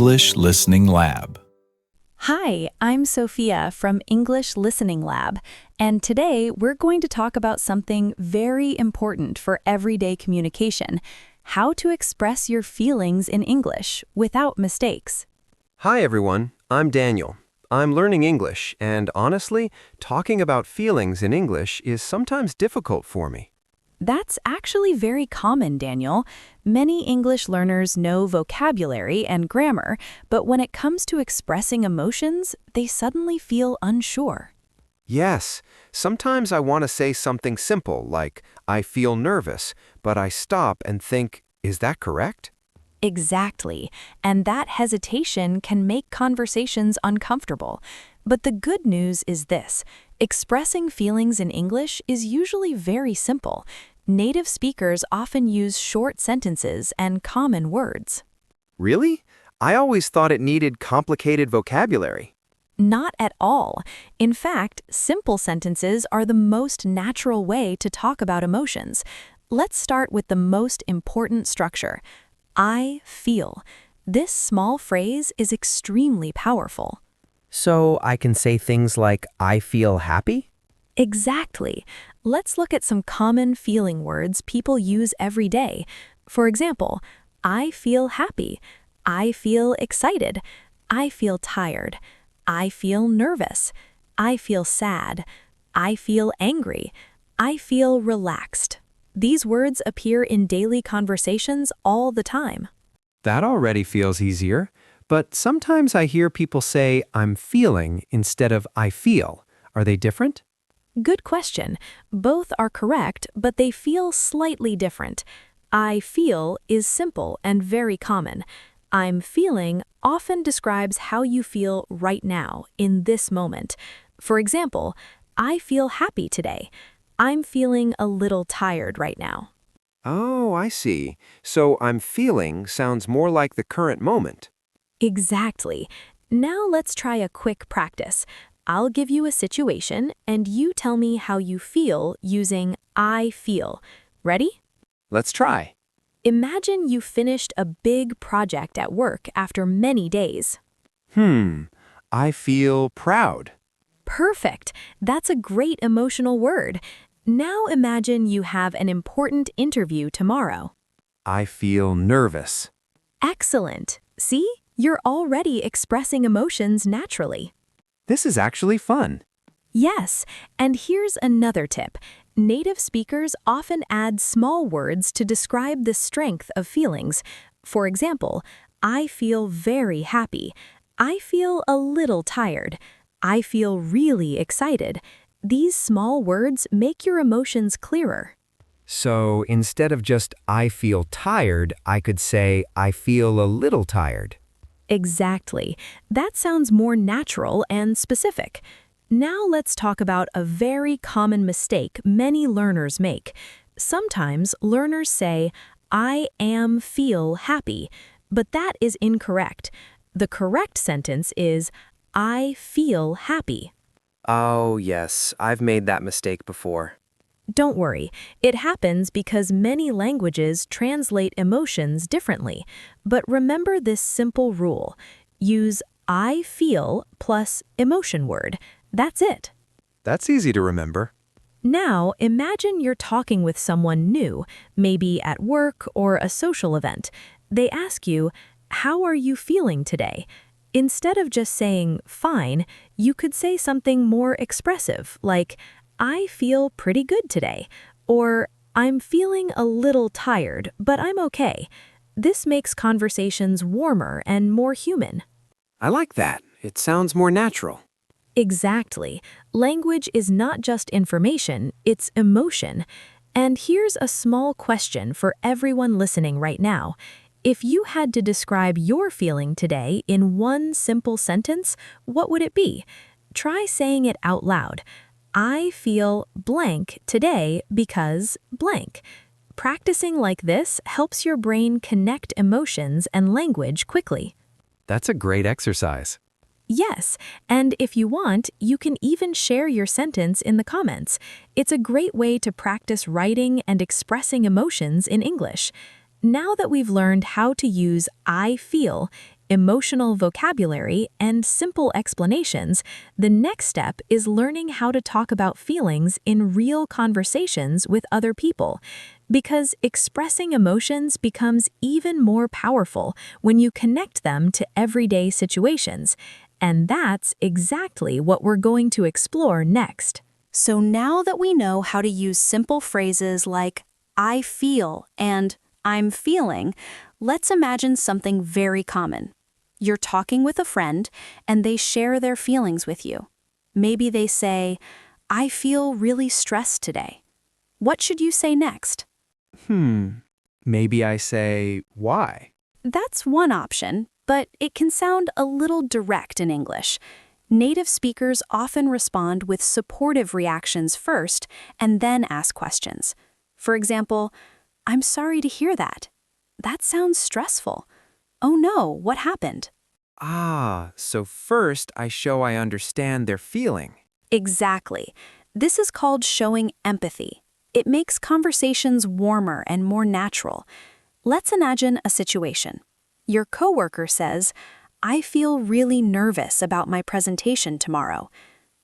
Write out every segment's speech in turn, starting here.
English Listening Lab. Hi, I'm Sophia from English Listening Lab, and today we're going to talk about something very important for everyday communication: how to express your feelings in English without mistakes. Hi everyone, I'm Daniel. I'm learning English, and honestly, talking about feelings in English is sometimes difficult for me. That's actually very common, Daniel. Many English learners know vocabulary and grammar, but when it comes to expressing emotions, they suddenly feel unsure. Yes, sometimes I want to say something simple like, I feel nervous, but I stop and think, is that correct? Exactly, and that hesitation can make conversations uncomfortable. But the good news is this: expressing feelings in English is usually very simple. Native speakers often use short sentences and common words. Really? I always thought it needed complicated vocabulary. Not at all. In fact, simple sentences are the most natural way to talk about emotions. Let's start with the most important structure. I feel. This small phrase is extremely powerful. So I can say things like, I feel happy? Exactly. Let's look at some common feeling words people use every day. For example, I feel happy. I feel excited. I feel tired. I feel nervous. I feel sad. I feel angry. I feel relaxed. These words appear in daily conversations all the time. That already feels easier, but sometimes I hear people say, I'm feeling instead of I feel. Are they different? Good question. Both are correct, but they feel slightly different. I feel is simple and very common. I'm feeling often describes how you feel right now, in this moment. For example, I feel happy today. I'm feeling a little tired right now. Oh, I see. So I'm feeling sounds more like the current moment. Exactly. Now let's try a quick practice. I'll give you a situation, and you tell me how you feel using I feel. Ready? Let's try. Imagine you finished a big project at work after many days. I feel proud. Perfect. That's a great emotional word. Now imagine you have an important interview tomorrow. I feel nervous. Excellent. See? You're already expressing emotions naturally. This is actually fun. Yes, and here's another tip. Native speakers often add small words to describe the strength of feelings. For example, I feel very happy. I feel a little tired. I feel really excited. These small words make your emotions clearer. So instead of just I feel tired, I could say I feel a little tired. Exactly. That sounds more natural and specific. Now let's talk about a very common mistake many learners make. Sometimes learners say, I am feel happy, but that is incorrect. The correct sentence is, I feel happy. Oh, yes, I've made that mistake before. Don't worry, it happens because many languages translate emotions differently. But remember this simple rule. Use I feel plus emotion word. That's it. That's easy to remember. Now, imagine you're talking with someone new, maybe at work or a social event. They ask you, how are you feeling today? Instead of just saying, fine, you could say something more expressive, like, I feel pretty good today, or I'm feeling a little tired, but I'm okay. This makes conversations warmer and more human. I like that. It sounds more natural. Exactly. Language is not just information, it's emotion. And here's a small question for everyone listening right now. If you had to describe your feeling today in one simple sentence, what would it be? Try saying it out loud. I feel blank today because blank. Practicing like this helps your brain connect emotions and language quickly. That's a great exercise. Yes, and if you want, you can even share your sentence in the comments. It's a great way to practice writing and expressing emotions in English. Now that we've learned how to use I feel, emotional vocabulary, and simple explanations, the next step is learning how to talk about feelings in real conversations with other people. Because expressing emotions becomes even more powerful when you connect them to everyday situations. And that's exactly what we're going to explore next. So now that we know how to use simple phrases like I feel and I'm feeling, let's imagine something very common. You're talking with a friend and they share their feelings with you. Maybe they say, I feel really stressed today. What should you say next? Maybe I say, why? That's one option, but it can sound a little direct in English. Native speakers often respond with supportive reactions first and then ask questions. For example, I'm sorry to hear that. That sounds stressful. Oh no, what happened? So first I show I understand their feeling. Exactly. This is called showing empathy. It makes conversations warmer and more natural. Let's imagine a situation. Your coworker says, I feel really nervous about my presentation tomorrow.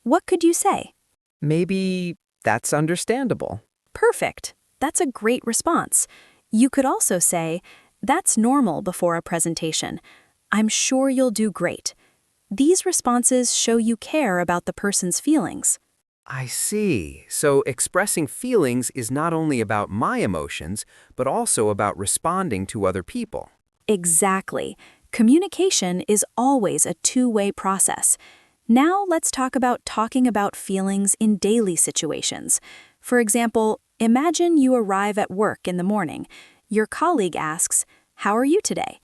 What could you say? Maybe that's understandable. Perfect. That's a great response. You could also say, that's normal before a presentation. I'm sure you'll do great. These responses show you care about the person's feelings. I see. So expressing feelings is not only about my emotions, but also about responding to other people. Exactly. Communication is always a two-way process. Now let's talk about talking about feelings in daily situations. For example, imagine you arrive at work in the morning. Your colleague asks, how are you today?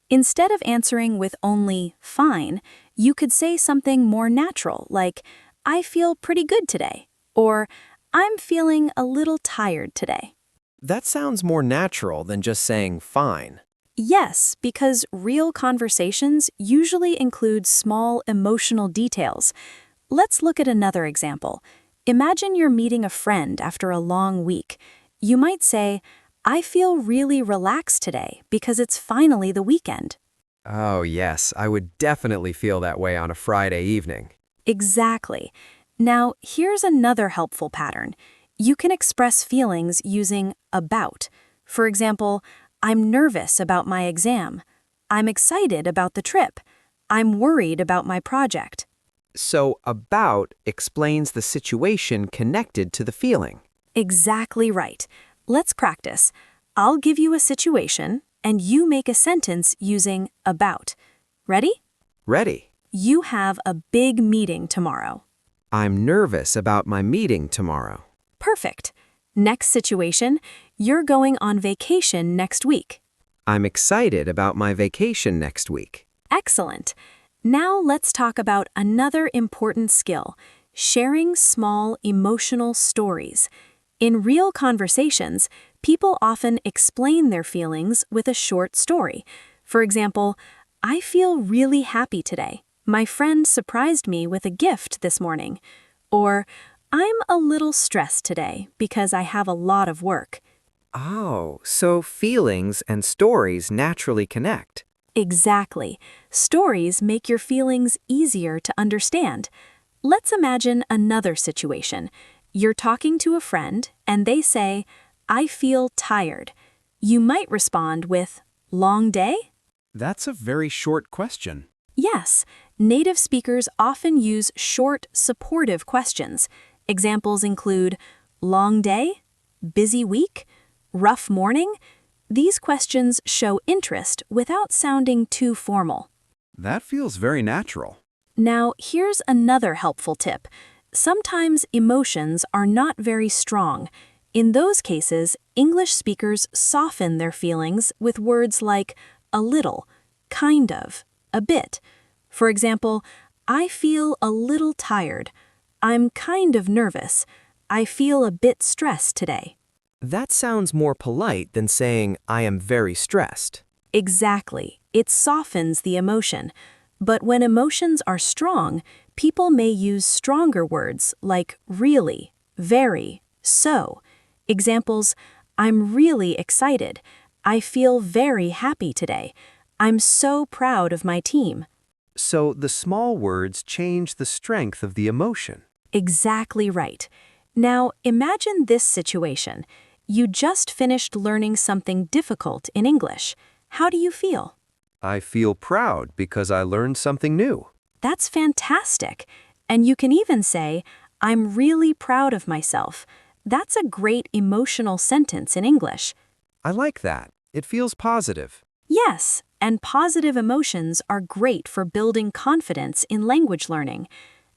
Instead of answering with only fine, you could say something more natural like, I feel pretty good today, or I'm feeling a little tired today. That sounds more natural than just saying fine. Yes, because real conversations usually include small emotional details. Let's look at another example. Imagine you're meeting a friend after a long week. You might say, I feel really relaxed today because it's finally the weekend. Oh, yes, I would definitely feel that way on a Friday evening. Exactly. Now, here's another helpful pattern. You can express feelings using about. For example, I'm nervous about my exam. I'm excited about the trip. I'm worried about my project. So about explains the situation connected to the feeling. Exactly right. Let's practice. I'll give you a situation, and you make a sentence using about. Ready? Ready. You have a big meeting tomorrow. I'm nervous about my meeting tomorrow. Perfect. Next situation, you're going on vacation next week. I'm excited about my vacation next week. Excellent. Now let's talk about another important skill, sharing small emotional stories. In real conversations, people often explain their feelings with a short story. For example, I feel really happy today. My friend surprised me with a gift this morning. Or, I'm a little stressed today because I have a lot of work. Oh, so feelings and stories naturally connect. Exactly. Stories make your feelings easier to understand. Let's imagine another situation. You're talking to a friend and they say, I feel tired. You might respond with, long day? That's a very short question. Yes, native speakers often use short, supportive questions. Examples include, long day? Busy week? Rough morning? These questions show interest without sounding too formal. That feels very natural. Now, here's another helpful tip. Sometimes emotions are not very strong. In those cases, English speakers soften their feelings with words like a little, kind of, a bit. For example, I feel a little tired. I'm kind of nervous. I feel a bit stressed today. That sounds more polite than saying, I am very stressed. Exactly. It softens the emotion. But when emotions are strong, people may use stronger words like really, very, so. Examples, I'm really excited. I feel very happy today. I'm so proud of my team. So the small words change the strength of the emotion. Exactly right. Now, imagine this situation. You just finished learning something difficult in English. How do you feel? I feel proud because I learned something new. That's fantastic. And you can even say, I'm really proud of myself. That's a great emotional sentence in English. I like that. It feels positive. Yes, and positive emotions are great for building confidence in language learning.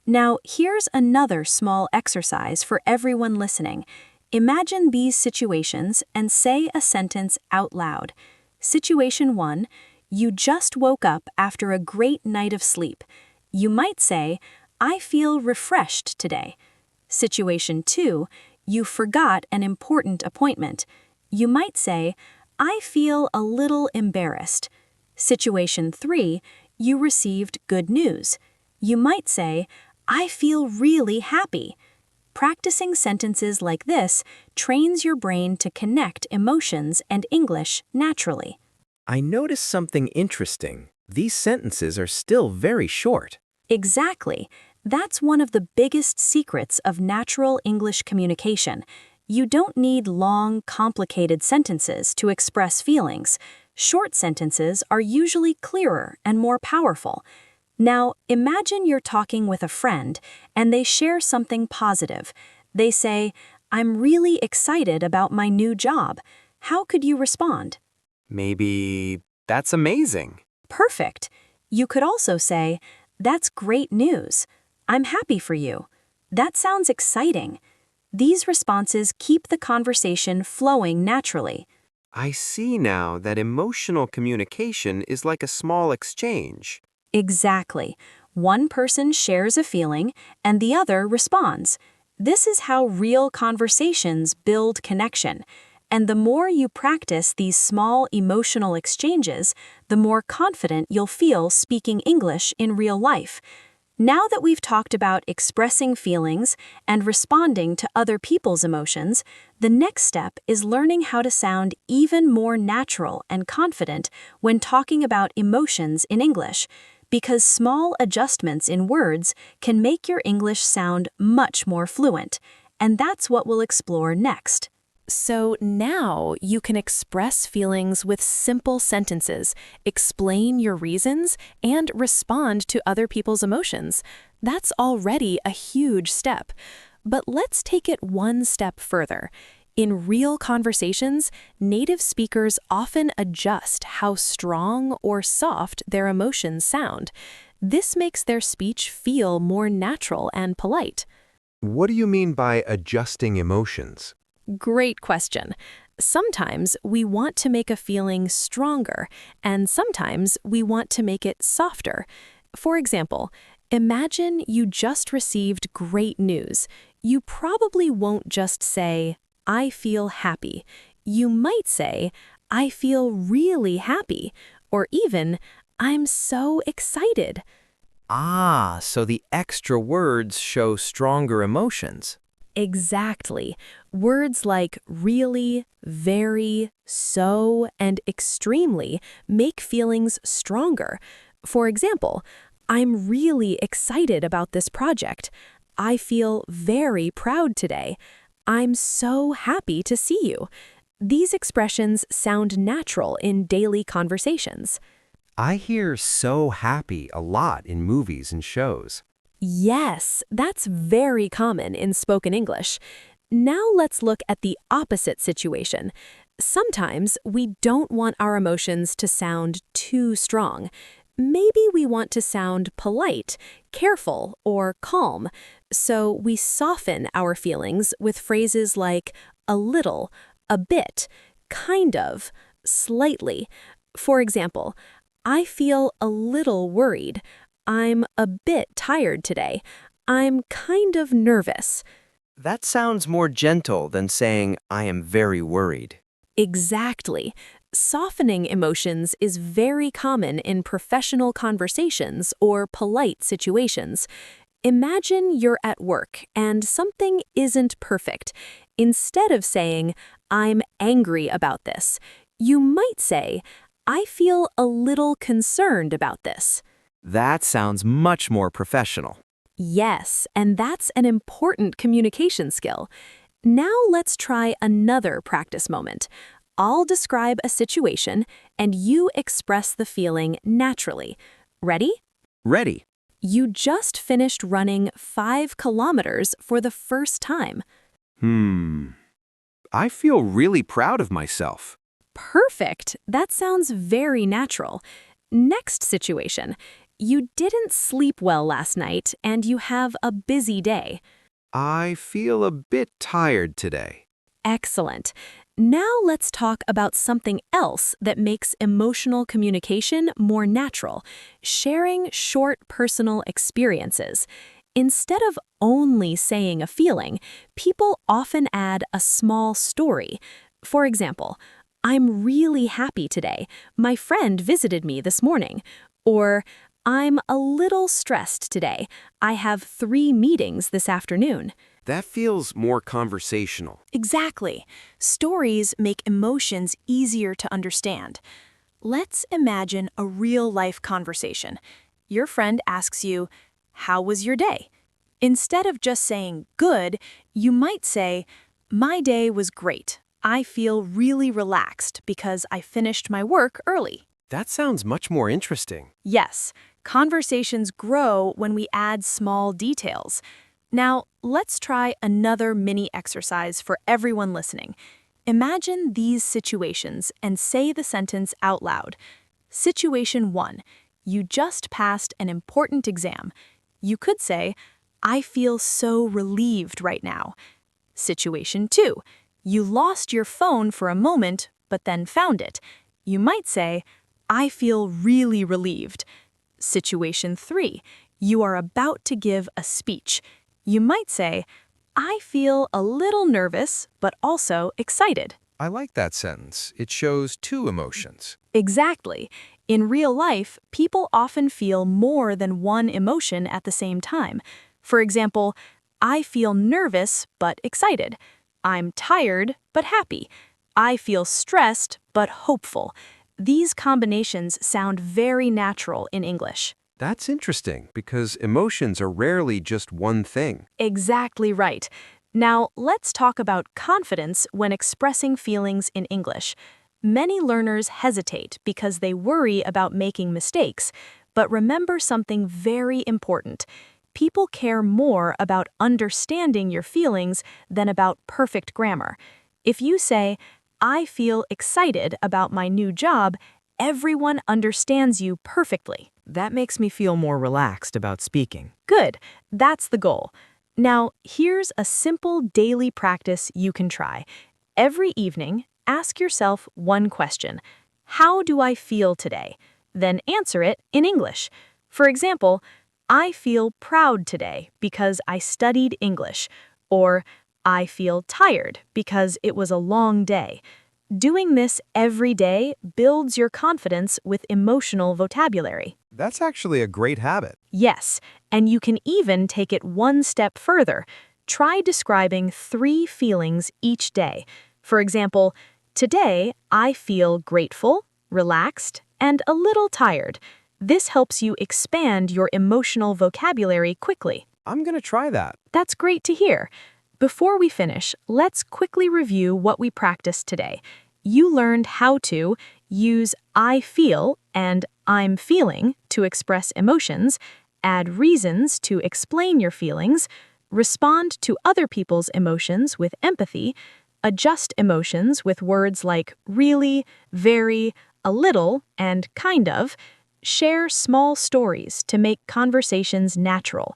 Now, here's another small exercise for everyone listening. Imagine these situations and say a sentence out loud. Situation 1, you just woke up after a great night of sleep. You might say, I feel refreshed today. Situation 2, you forgot an important appointment. You might say, I feel a little embarrassed. Situation 3, you received good news. You might say, I feel really happy. Practicing sentences like this trains your brain to connect emotions and English naturally. I noticed something interesting. These sentences are still very short. Exactly. That's one of the biggest secrets of natural English communication. You don't need long, complicated sentences to express feelings. Short sentences are usually clearer and more powerful. Now, imagine you're talking with a friend and they share something positive. They say, I'm really excited about my new job. How could you respond? Maybe that's amazing. Perfect. You could also say, that's great news. I'm happy for you. That sounds exciting. These responses keep the conversation flowing naturally. I see now that emotional communication is like a small exchange. Exactly. One person shares a feeling and the other responds. This is how real conversations build connection. And the more you practice these small emotional exchanges, the more confident you'll feel speaking English in real life. Now that we've talked about expressing feelings and responding to other people's emotions, the next step is learning how to sound even more natural and confident when talking about emotions in English, because small adjustments in words can make your English sound much more fluent. And that's what we'll explore next. So now you can express feelings with simple sentences, explain your reasons, and respond to other people's emotions. That's already a huge step. But let's take it one step further. In real conversations, native speakers often adjust how strong or soft their emotions sound. This makes their speech feel more natural and polite. What do you mean by adjusting emotions? Great question. Sometimes we want to make a feeling stronger, and sometimes we want to make it softer. For example, imagine you just received great news. You probably won't just say, I feel happy. You might say, I feel really happy, or even, I'm so excited. Ah, so the extra words show stronger emotions. Exactly. Words like really, very, so, and extremely make feelings stronger. For example, I'm really excited about this project. I feel very proud today. I'm so happy to see you. These expressions sound natural in daily conversations. I hear so happy a lot in movies and shows. Yes, that's very common in spoken English. Now let's look at the opposite situation. Sometimes we don't want our emotions to sound too strong. Maybe we want to sound polite, careful, or calm. So we soften our feelings with phrases like a little, a bit, kind of, slightly. For example, I feel a little worried. I'm a bit tired today. I'm kind of nervous. That sounds more gentle than saying, I am very worried. Exactly. Softening emotions is very common in professional conversations or polite situations. Imagine you're at work and something isn't perfect. Instead of saying, I'm angry about this, you might say, I feel a little concerned about this. That sounds much more professional. Yes, and that's an important communication skill. Now let's try another practice moment. I'll describe a situation, and you express the feeling naturally. Ready? Ready. You just finished running 5 kilometers for the first time. I feel really proud of myself. Perfect. That sounds very natural. Next situation. You didn't sleep well last night, and you have a busy day. I feel a bit tired today. Excellent. Now let's talk about something else that makes emotional communication more natural, sharing short personal experiences. Instead of only saying a feeling, people often add a small story. For example, I'm really happy today. My friend visited me this morning. Or, I'm a little stressed today. I have 3 meetings this afternoon. That feels more conversational. Exactly. Stories make emotions easier to understand. Let's imagine a real-life conversation. Your friend asks you, "How was your day?" Instead of just saying good, you might say, "My day was great. I feel really relaxed because I finished my work early." That sounds much more interesting. Yes, conversations grow when we add small details. Now, let's try another mini exercise for everyone listening. Imagine these situations and say the sentence out loud. Situation 1. You just passed an important exam. You could say, "I feel so relieved right now." Situation 2. You lost your phone for a moment, but then found it. You might say, "I feel really relieved." Situation 3. You are about to give a speech. You might say, "I feel a little nervous, but also excited." I like that sentence. It shows 2 emotions. Exactly. In real life, people often feel more than one emotion at the same time. For example, I feel nervous but excited. I'm tired but happy. I feel stressed but hopeful. These combinations sound very natural in English. That's interesting because emotions are rarely just one thing. Exactly right. Now, let's talk about confidence when expressing feelings in English. Many learners hesitate because they worry about making mistakes, but remember something very important. People care more about understanding your feelings than about perfect grammar. If you say, "I feel excited about my new job," everyone understands you perfectly. That makes me feel more relaxed about speaking. Good. That's the goal. Now, here's a simple daily practice you can try. Every evening, ask yourself one question. How do I feel today? Then answer it in English. For example, I feel proud today because I studied English. Or, I feel tired because it was a long day. Doing this every day builds your confidence with emotional vocabulary. That's actually a great habit. Yes, and you can even take it one step further. Try describing 3 feelings each day. For example, today I feel grateful, relaxed, and a little tired. This helps you expand your emotional vocabulary quickly. I'm going to try that. That's great to hear. Before we finish, let's quickly review what we practiced today. You learned how to use I feel and I'm feeling to express emotions, add reasons to explain your feelings, respond to other people's emotions with empathy, adjust emotions with words like really, very, a little, and kind of, share small stories to make conversations natural.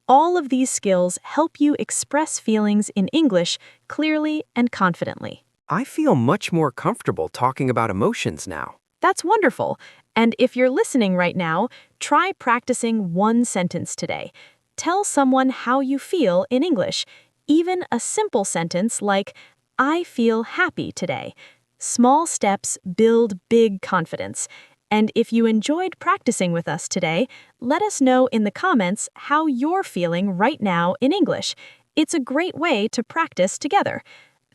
All of these skills help you express feelings in English clearly and confidently. I feel much more comfortable talking about emotions now. That's wonderful. And if you're listening right now, try practicing one sentence today. Tell someone how you feel in English, even a simple sentence like, "I feel happy today." Small steps build big confidence. And if you enjoyed practicing with us today, let us know in the comments how you're feeling right now in English. It's a great way to practice together.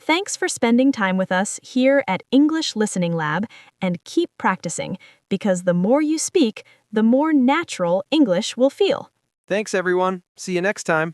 Thanks for spending time with us here at English Listening Lab, and keep practicing, because the more you speak, the more natural English will feel. Thanks, everyone. See you next time.